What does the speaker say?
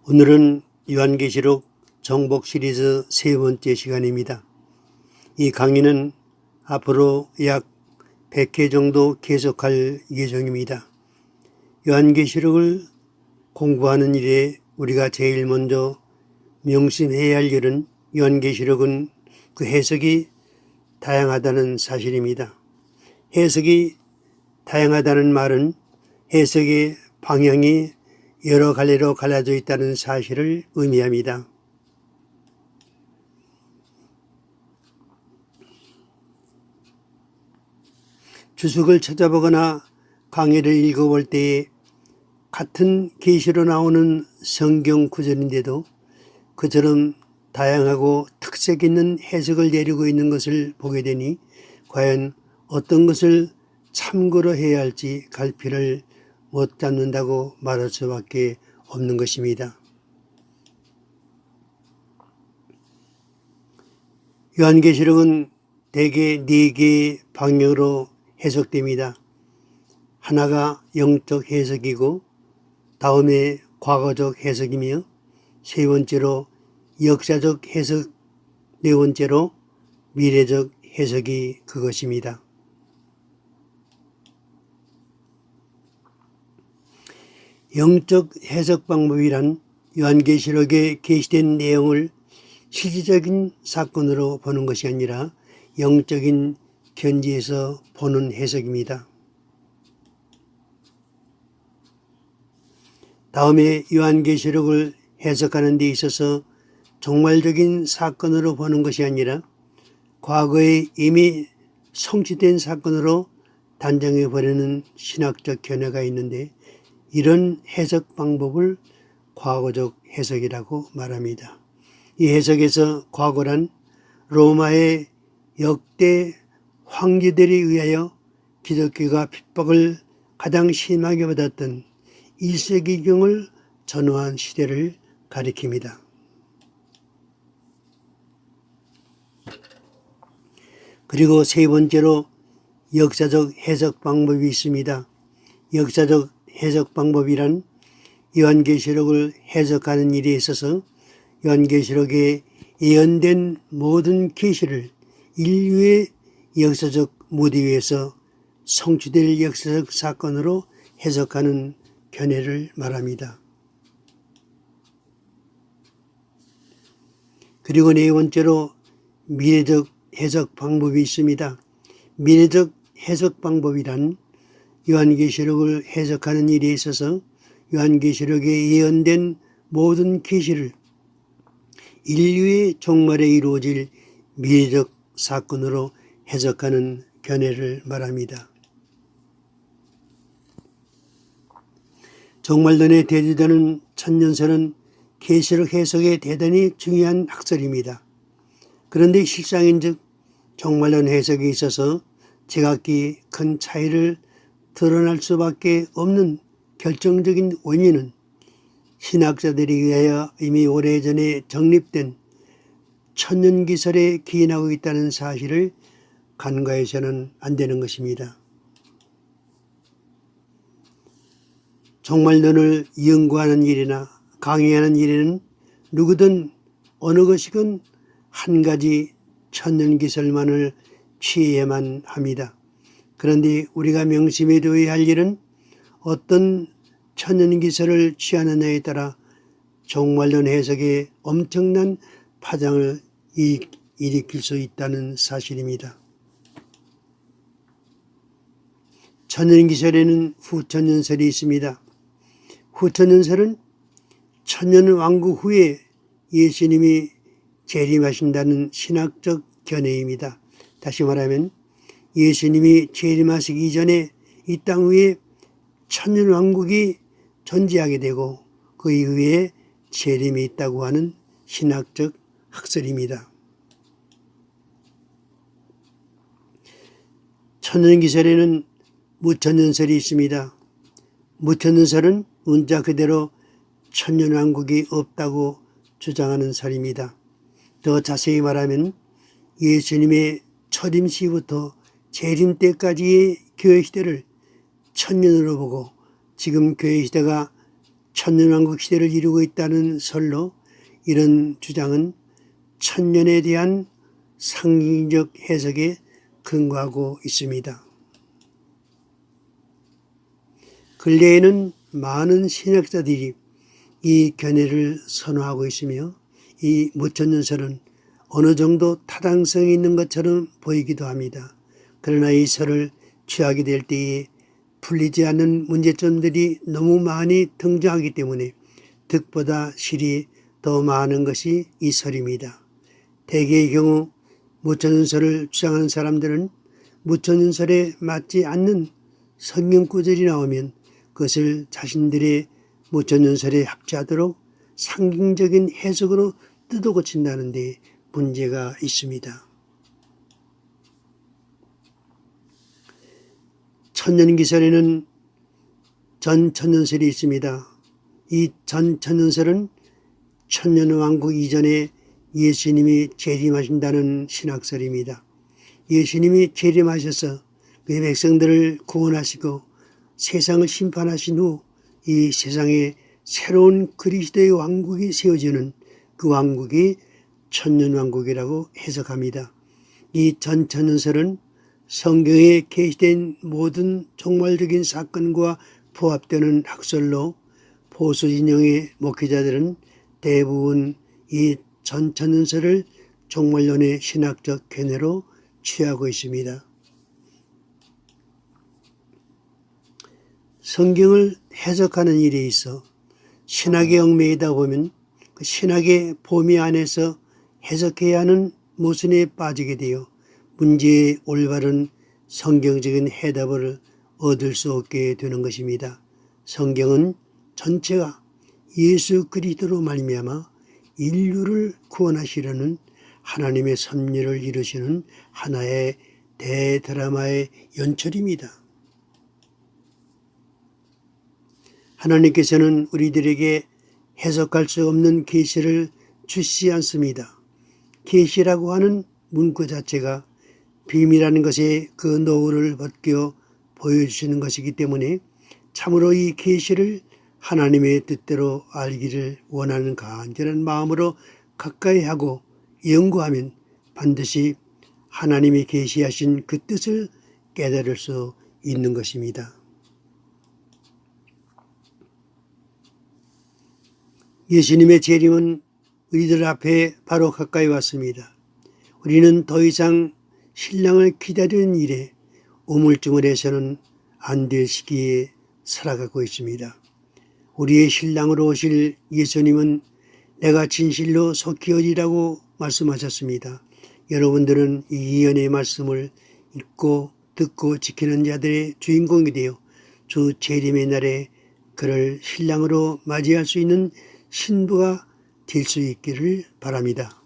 오늘은 요한계시록 정복 시리즈 세 번째 시간입니다. 이 강의는 앞으로 약 100회 정도 계속할 예정입니다. 요한계시록을 공부하는 일에 우리가 제일 먼저 명심해야 할 일은 요한계시록은 그 해석이 다양하다는 사실입니다. 해석이 다양하다는 말은 해석의 방향이 여러 갈래로 갈라져 있다는 사실을 의미합니다. 주석을 찾아보거나 강의를 읽어볼 때에 같은 계시로 나오는 성경 구절인데도 그처럼 다양하고 특색 있는 해석을 내리고 있는 것을 보게 되니 과연 어떤 것을 참고로 해야 할지 갈피를 못 잡는다고 말할 수밖에 없는 것입니다. 요한계시록은 대개 4개의 방향으로 해석됩니다. 하나가 영적 해석이고 다음에 과거적 해석이며 세 번째로 역사적 해석, 네 번째로 미래적 해석이 그것입니다. 영적 해석 방법이란 요한계시록에 게시된 내용을 실질적인 사건으로 보는 것이 아니라 영적인 견지에서 보는 해석입니다. 다음에 요한계시록을 해석하는 데 있어서 종말적인 사건으로 보는 것이 아니라 과거에 이미 성취된 사건으로 단정해 버리는 신학적 견해가 있는데 이런 해석 방법을 과거적 해석이라고 말합니다. 이 해석에서 과거란 로마의 역대 황제들에 의하여 기독교가 핍박을 가장 심하게 받았던 1세기경을 전후한 시대를 가리킵니다. 그리고 세 번째로 역사적 해석 방법이 있습니다. 역사적 해석 방법이란 요한계시록을 해석하는 일에 있어서 요한계시록에 예언된 모든 계시를 인류의 역사적 무대 위에서 성취될 역사적 사건으로 해석하는 견해를 말합니다. 그리고 네 번째로 미래적 해석 방법이 있습니다. 미래적 해석 방법이란 요한계시록을 해석하는 일에 있어서 요한계시록에 예언된 모든 계시를 인류의 종말에 이루어질 미래적 사건으로 해석하는 견해를 말합니다. 종말론에 대두되는 천년설은 계시록 해석에 대단히 중요한 학설입니다. 그런데 실상인즉 종말론 해석에 있어서 제각기 큰 차이를 드러날 수밖에 없는 결정적인 원인은 신학자들에 의하여 이미 오래전에 정립된 천년기설에 기인하고 있다는 사실을 간과해서는 안 되는 것입니다. 종말론을 연구하는 일이나 강의하는 일에는 누구든 어느 것이건 한 가지 천년기설만을 취해야만 합니다. 그런데 우리가 명심해 둬야 할 일은 어떤 천년기설을 취하느냐에 따라 종말론 해석에 엄청난 파장을 일으킬 수 있다는 사실입니다. 천년기설에는 후천년설이 있습니다. 후천년설은 천년왕국 후에 예수님이 재림하신다는 신학적 견해입니다. 다시 말하면 예수님이 재림하시기 이전에 이 땅 위에 천년왕국이 존재하게 되고 그 이후에 재림이 있다고 하는 신학적 학설입니다. 천년기설에는 무천년설이 있습니다. 무천년설은 문자 그대로 천년왕국이 없다고 주장하는 설입니다. 더 자세히 말하면 예수님의 초림 시부터 재림 때까지의 교회 시대를 천년으로 보고 지금 교회 시대가 천년왕국 시대를 이루고 있다는 설로 이런 주장은 천년에 대한 상징적 해석에 근거하고 있습니다. 근래에는 많은 신학자들이 이 견해를 선호하고 있으며 이 무천년설은 어느 정도 타당성이 있는 것처럼 보이기도 합니다. 그러나 이 설을 취하게 될 때에 풀리지 않는 문제점들이 너무 많이 등장하기 때문에 득보다 실이 더 많은 것이 이 설입니다. 대개의 경우 무천년설을 주장하는 사람들은 무천년설에 맞지 않는 성경 구절이 나오면 그것을 자신들의 무천년설에 합치하도록 상징적인 해석으로 뜯어 고친다는 데 문제가 있습니다. 천년기설에는 전천년설이 있습니다. 이 전천년설은 천년왕국 이전에 예수님이 재림하신다는 신학설입니다. 예수님이 재림하셔서 그의 백성들을 구원하시고 세상을 심판하신 후 이 세상에 새로운 그리스도의 왕국이 세워지는 그 왕국이 천년왕국이라고 해석합니다. 이 전천년설은 성경에 게시된 모든 종말적인 사건과 부합되는 학설로 보수 진영의 목회자들은 대부분 이 전천년설을 종말론의 신학적 견해로 취하고 있습니다. 성경을 해석하는 일에 있어 신학에 얽매이다 보면 그 신학의 범위 안에서 해석해야 하는 모순에 빠지게 되어 문제의 올바른 성경적인 해답을 얻을 수 없게 되는 것입니다. 성경은 전체가 예수 그리스도로 말미암아 인류를 구원하시려는 하나님의 섭리를 이루시는 하나의 대드라마의 연출입니다. 하나님께서는 우리들에게 해석할 수 없는 계시를 주시지 않습니다. 계시라고 하는 문구 자체가 비밀이라는 것에 그 노후를 벗겨 보여주시는 것이기 때문에 참으로 이 계시를 하나님의 뜻대로 알기를 원하는 간절한 마음으로 가까이 하고 연구하면 반드시 하나님이 계시하신 그 뜻을 깨달을 수 있는 것입니다. 예수님의 재림은 우리들 앞에 바로 가까이 왔습니다. 우리는 더 이상 신랑을 기다리는 일에 우물쭈물해서는 안 될 시기에 살아가고 있습니다. 우리의 신랑으로 오실 예수님은 내가 진실로 속히 오리라고 말씀하셨습니다. 여러분들은 이 예언의 말씀을 읽고 듣고 지키는 자들의 주인공이 되어 주 재림의 날에 그를 신랑으로 맞이할 수 있는 신부가 될 수 있기를 바랍니다.